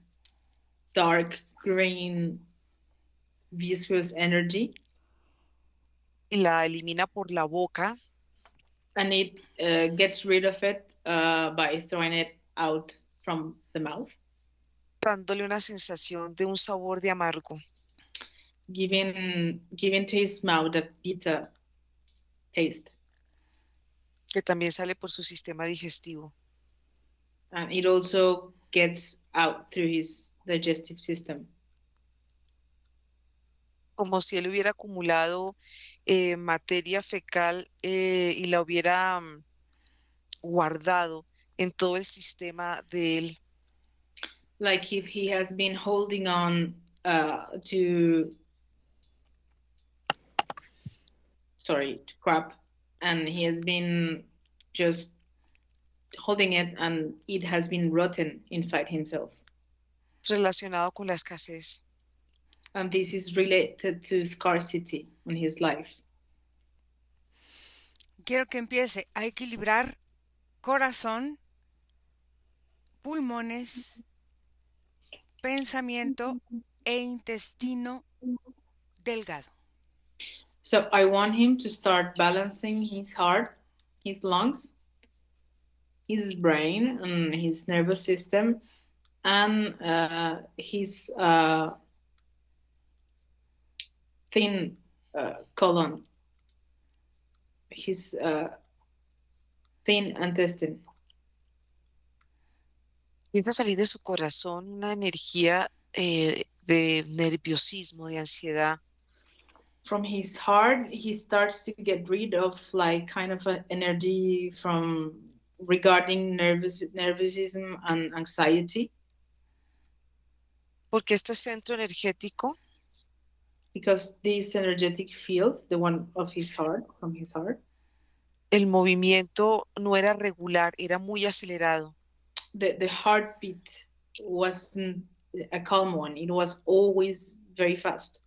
[SPEAKER 2] dark green viscous energy,
[SPEAKER 3] y la elimina por la boca,
[SPEAKER 2] and it gets rid of it by throwing it out from the mouth,
[SPEAKER 3] dándole una sensación de un sabor de amargo.
[SPEAKER 2] giving to his mouth a bitter taste.
[SPEAKER 3] Que también sale por su sistema digestivo.
[SPEAKER 2] And it also gets out through his digestive system.
[SPEAKER 3] Como si él hubiera acumulado materia fecal y la hubiera guardado en todo el sistema de él.
[SPEAKER 2] Like if he has been holding on to crap, and he has been just holding it, and it has been rotten inside himself.
[SPEAKER 3] Relacionado con la escasez.
[SPEAKER 2] And this is related to scarcity in his life.
[SPEAKER 1] Quiero que empiece a equilibrar corazón, pulmones, pensamiento e intestino delgado.
[SPEAKER 2] So I want him to start balancing his heart, his lungs, his brain, and his nervous system, and his thin colon, his thin intestine.
[SPEAKER 3] Empieza a salir de su corazón una energía de nerviosismo, de ansiedad.
[SPEAKER 2] From his heart, he starts to get rid of like kind of an energy from regarding nervosism and anxiety.
[SPEAKER 3] Porque este centro energético,
[SPEAKER 2] because this energetic field, the one of his heart, from his heart,
[SPEAKER 3] el movimiento no era regular, era muy acelerado.
[SPEAKER 2] The heartbeat wasn't a calm one. It was always very fast.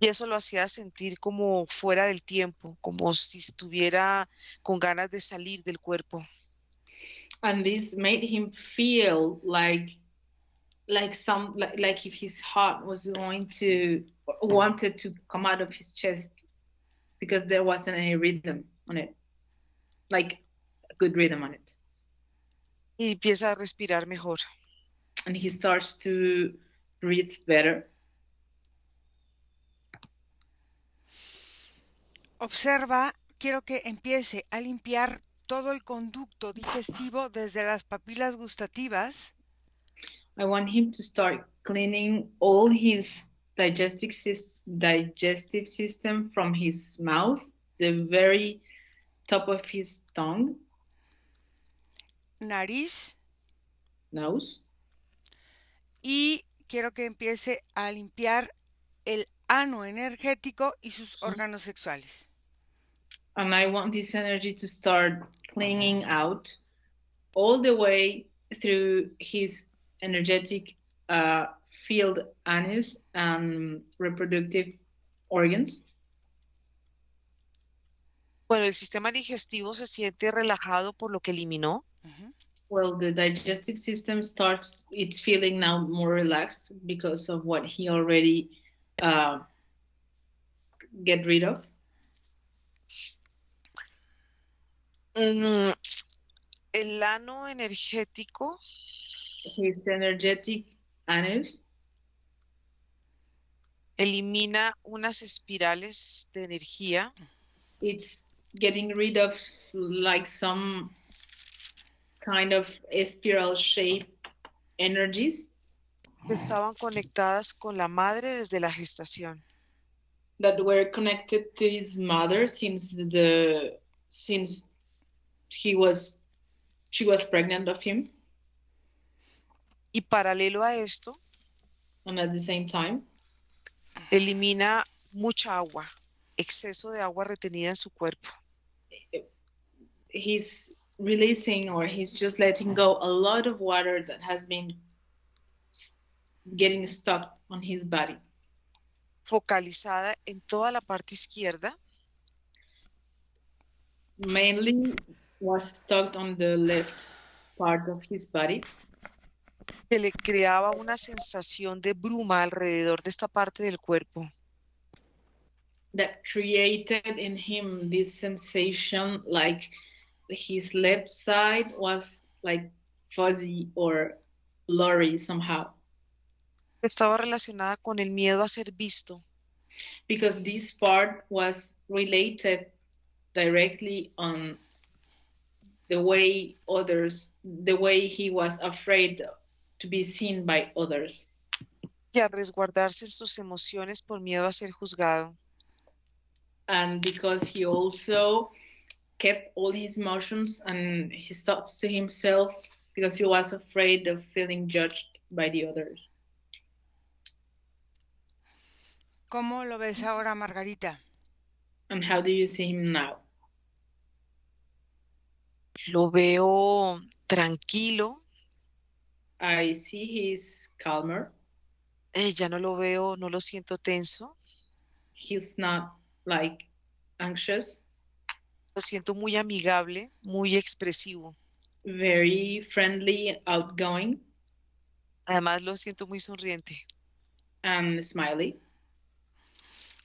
[SPEAKER 3] Y eso lo hacía sentir como fuera del tiempo, como si estuviera con ganas de salir del cuerpo.
[SPEAKER 2] And this made him feel like if his heart was wanted to come out of his chest, because there wasn't any rhythm on it, like a good rhythm on it.
[SPEAKER 3] Y empieza a respirar mejor.
[SPEAKER 2] And he starts to breathe better.
[SPEAKER 1] Observa, quiero que empiece a limpiar todo el conducto digestivo desde las papilas gustativas.
[SPEAKER 2] I want him to start cleaning all his digestive system from his mouth, the very top of his tongue,
[SPEAKER 1] nariz,
[SPEAKER 2] nose,
[SPEAKER 1] y quiero que empiece a limpiar el ano energético y sus órganos sexuales.
[SPEAKER 2] And I want this energy to start cleaning out all the way through his energetic field, anus, and reproductive organs.
[SPEAKER 3] Bueno, el sistema digestivo se siente relajado por lo que eliminó.
[SPEAKER 2] Well, the digestive system it's feeling now more relaxed because of what he already get rid of.
[SPEAKER 3] El ano energético,
[SPEAKER 2] his energetic anus,
[SPEAKER 3] elimina unas espirales de energía.
[SPEAKER 2] It's getting rid of like some kind of spiral shape energies
[SPEAKER 3] que estaban conectadas con la madre desde la gestación.
[SPEAKER 2] That were connected to his mother since she was pregnant of him.
[SPEAKER 3] Y paralelo a esto,
[SPEAKER 2] and at the same time,
[SPEAKER 3] elimina mucha agua, exceso de agua retenida en su cuerpo.
[SPEAKER 2] He's releasing, or he's just letting go a lot of water that has been getting stuck on his body.
[SPEAKER 3] Focalizada en toda la parte izquierda.
[SPEAKER 2] Mainly was stuck on the left part of his body
[SPEAKER 3] que le creaba una sensación de bruma alrededor de esta parte del cuerpo.
[SPEAKER 2] that created in him this sensation like his left side was like fuzzy or blurry somehow.
[SPEAKER 3] Estaba relacionada con el miedo a ser visto.
[SPEAKER 2] Because this part was related directly on the way he was afraid to be seen by others.
[SPEAKER 3] Y a resguardarse en sus emociones por miedo a ser juzgado.
[SPEAKER 2] And because he also kept all his emotions and his thoughts to himself because he was afraid of feeling judged by the others.
[SPEAKER 1] ¿Cómo lo ves ahora, Margarita?
[SPEAKER 2] And how do you see him now?
[SPEAKER 3] Lo veo tranquilo.
[SPEAKER 2] I see he's calmer.
[SPEAKER 3] Ya no lo veo, no lo siento tenso.
[SPEAKER 2] He's not like anxious.
[SPEAKER 3] Lo siento muy amigable, muy expresivo.
[SPEAKER 2] Very friendly, outgoing.
[SPEAKER 3] Además lo siento muy sonriente.
[SPEAKER 2] And smiley.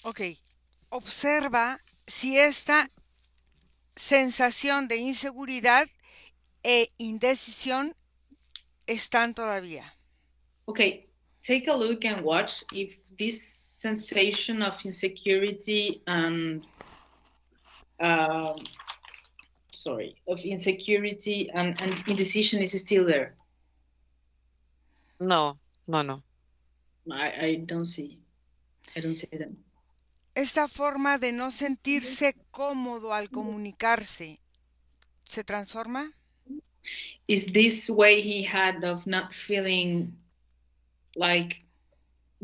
[SPEAKER 1] Ok, observa si esta sensación de inseguridad e indecisión están todavía.
[SPEAKER 2] Okay, take a look and watch if this sensation of insecurity and indecision is still there.
[SPEAKER 3] No.
[SPEAKER 2] I don't see them.
[SPEAKER 1] Esta forma de no sentirse cómodo al comunicarse, ¿se transforma?
[SPEAKER 2] Is this way he had of not feeling like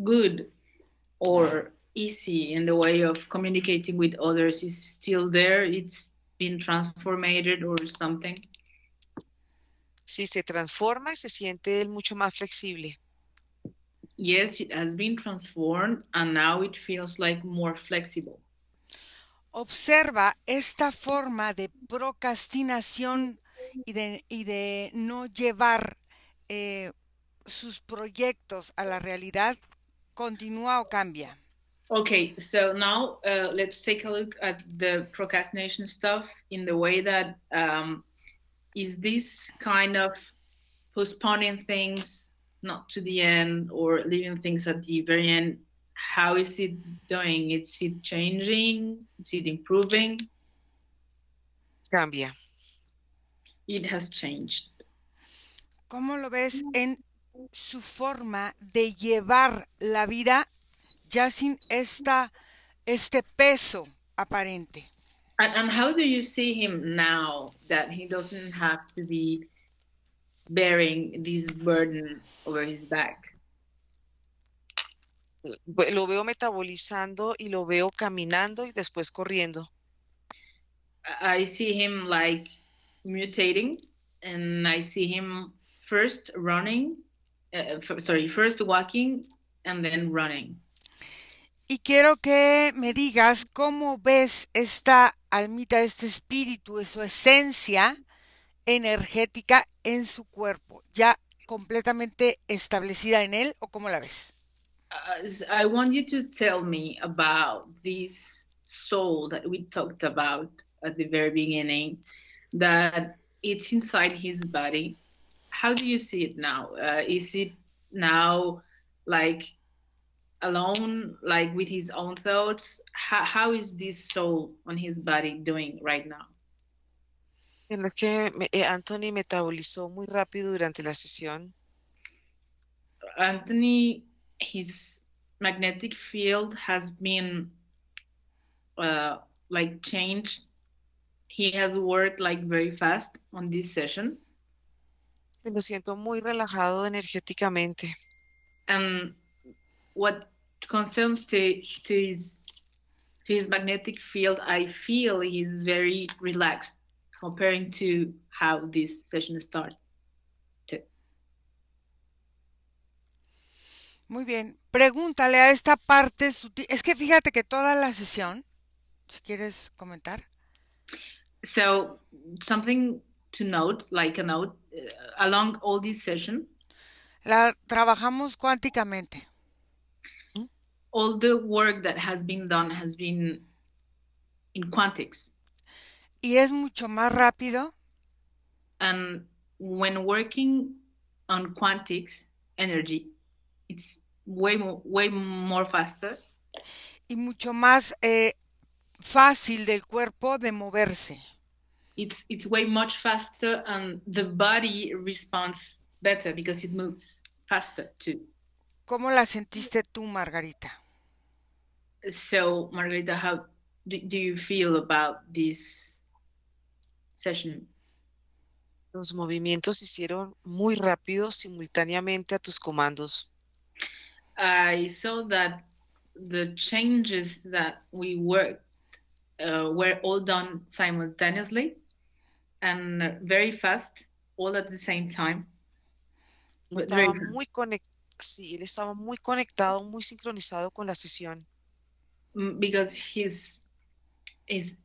[SPEAKER 2] good or easy in the way of communicating with others is still there? It's been transformed or something?
[SPEAKER 3] Sí, se transforma y se siente él mucho más flexible.
[SPEAKER 2] Yes, it has been transformed and now it feels like more flexible.
[SPEAKER 1] Observa esta forma de procrastinación y de no llevar sus proyectos a la realidad, ¿continúa o cambia?
[SPEAKER 2] Okay, so now let's take a look at the procrastination stuff in the way that is this kind of postponing things not to the end or leaving things at the very end? How is it doing? Is it changing? Is it improving?
[SPEAKER 3] Cambia.
[SPEAKER 2] It has changed.
[SPEAKER 1] ¿Cómo lo ves en su forma de llevar la vida ya sin este peso aparente?
[SPEAKER 2] And how do you see him now that he doesn't have to be bearing this burden over his back?
[SPEAKER 3] Lo veo metabolizando y lo veo caminando y después corriendo.
[SPEAKER 2] I see him like mutating, and I see him first walking and then running.
[SPEAKER 1] Y quiero que me digas cómo ves esta almita, este espíritu, su esencia energética en su cuerpo, ya completamente establecida en él, o cómo la ves.
[SPEAKER 2] I want you to tell me about this soul that we talked about at the very beginning, that it's inside his body. How do you see it now? Is it now like alone, like with his own thoughts? How is this soul on his body doing right now?
[SPEAKER 3] Es que Anthony metabolizó muy rápido durante la sesión.
[SPEAKER 2] Anthony, his magnetic field has been like changed. He has worked like very fast on this session.
[SPEAKER 3] Me siento muy relajado energéticamente.
[SPEAKER 2] And what concerns to his magnetic field, I feel he's very relaxed comparing to how this session started.
[SPEAKER 1] Muy bien, pregúntale a esta parte sutil. Es que fíjate que toda la sesión, si quieres comentar.
[SPEAKER 2] So something to note, like a note, along all this session.
[SPEAKER 1] La trabajamos cuánticamente.
[SPEAKER 2] All the work that has been done has been in quantics.
[SPEAKER 1] Y es mucho más rápido
[SPEAKER 2] And when working on quantics energy, it's way more faster.
[SPEAKER 1] y mucho más fácil del cuerpo de moverse.
[SPEAKER 2] It's way much faster, and the body responds better because it moves faster too.
[SPEAKER 1] ¿Cómo la sentiste tú, Margarita?
[SPEAKER 2] So, Margarita, how do you feel about this session?
[SPEAKER 3] Los movimientos se hicieron muy rápidos simultáneamente a tus comandos.
[SPEAKER 2] I saw that the changes that we worked were all done simultaneously and very fast, all at the same time.
[SPEAKER 3] Estaba sí, él estaba muy conectado, muy sincronizado con la sesión.
[SPEAKER 2] Because his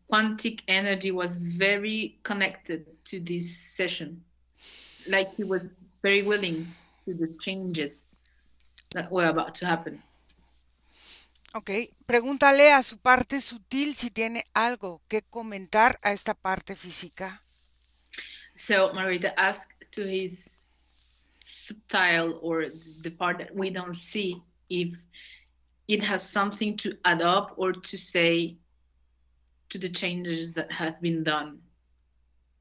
[SPEAKER 2] quantic energy was very connected to this session, like he was very willing to the changes that were about to happen.
[SPEAKER 1] Ok, pregúntale a su parte sutil si tiene algo que comentar a esta parte física.
[SPEAKER 2] So Margarita asked to his subtle, or the part that we don't see, if it has something to add up or to say to the changes that have been done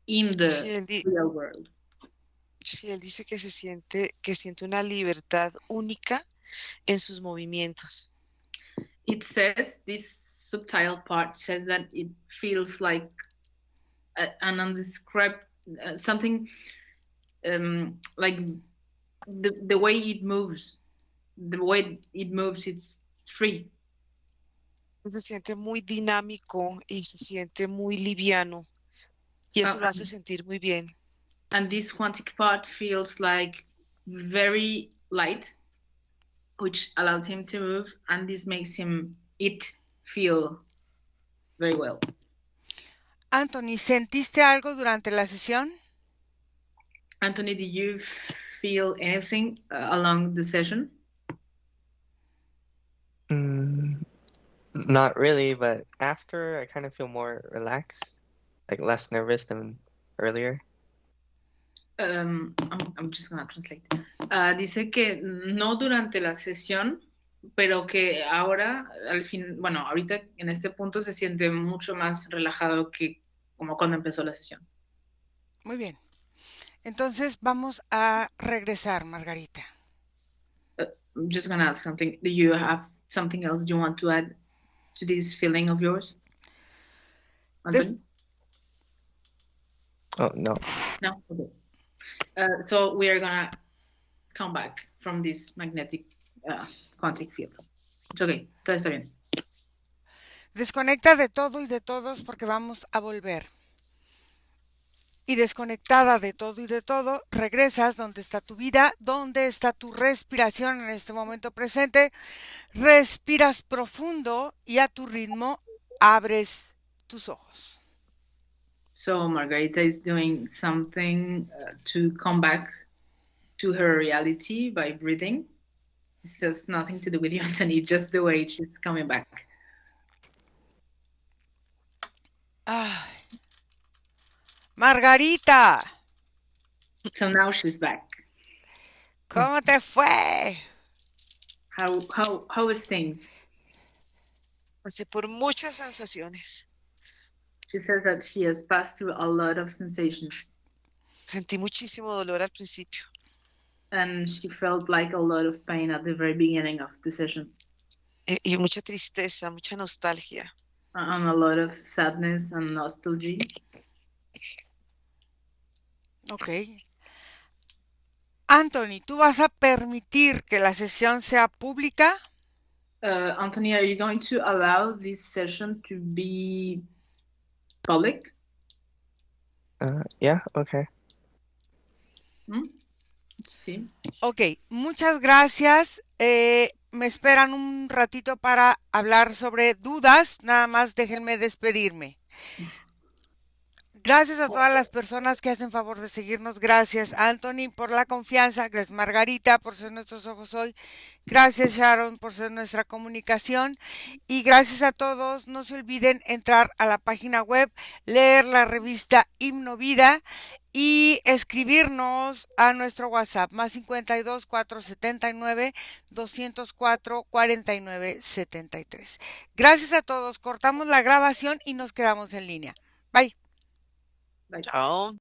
[SPEAKER 2] in the real world.
[SPEAKER 3] Sí, él dice que siente una libertad única en sus movimientos.
[SPEAKER 2] It says, this subtle part says that it feels like an undescribed something, like the way it moves, it's free.
[SPEAKER 3] Se siente muy dinámico y se siente muy liviano, y eso lo hace sentir muy bien.
[SPEAKER 2] And this quantic part feels like very light, which allows him to move, and this makes it feel very well.
[SPEAKER 1] Anthony, ¿sentiste algo durante la sesión?
[SPEAKER 2] Anthony, did you feel anything along the session?
[SPEAKER 4] Not really, but after I kind of feel more relaxed, like less nervous than earlier.
[SPEAKER 2] I'm just gonna translate. Dice que no durante la sesión, pero que ahora, al fin, bueno, ahorita en este punto se siente mucho más relajado que como cuando empezó la sesión.
[SPEAKER 1] Muy bien. Entonces vamos a regresar, Margarita.
[SPEAKER 2] I'm just gonna ask something. Do you have something else you want to add to this feeling of yours?
[SPEAKER 4] Oh, no.
[SPEAKER 2] No? Okay. So we are gonna come back from this magnetic quantic field. It's okay, todo está bien.
[SPEAKER 1] Desconecta de todo y de todos porque vamos a volver. Y desconectada de todo y de todo, regresas donde está tu vida, donde está tu respiración en este momento presente. Respiras profundo y a tu ritmo abres tus ojos.
[SPEAKER 2] So Margarita is doing something to come back to her reality by breathing. This has nothing to do with you, Anthony, just the way she's coming back.
[SPEAKER 1] Ay. Margarita.
[SPEAKER 2] So now she's back.
[SPEAKER 1] ¿Cómo te fue?
[SPEAKER 2] How is things?
[SPEAKER 3] Pasé por muchas sensaciones.
[SPEAKER 2] She says that she has passed through a lot of sensations.
[SPEAKER 3] Sentí muchísimo dolor al principio.
[SPEAKER 2] And she felt like a lot of pain at the very beginning of the session.
[SPEAKER 3] Y mucha tristeza, mucha nostalgia.
[SPEAKER 2] And a lot of sadness and nostalgia.
[SPEAKER 1] Ok. Anthony, ¿tú vas a permitir que la sesión sea pública?
[SPEAKER 2] Anthony, are you going to allow this session to be public?
[SPEAKER 4] Yeah, okay.
[SPEAKER 2] Sí.
[SPEAKER 1] Ok, muchas gracias. Me esperan un ratito para hablar sobre dudas. Nada más déjenme despedirme. Gracias a todas las personas que hacen favor de seguirnos. Gracias, Anthony, por la confianza. Gracias, Margarita, por ser nuestros ojos hoy. Gracias, Sharon, por ser nuestra comunicación. Y gracias a todos. No se olviden entrar a la página web, leer la revista Himnovida y escribirnos a nuestro WhatsApp, más 52 479 204 49 73. Gracias a todos. Cortamos la grabación y nos quedamos en línea. Bye.
[SPEAKER 3] Chao.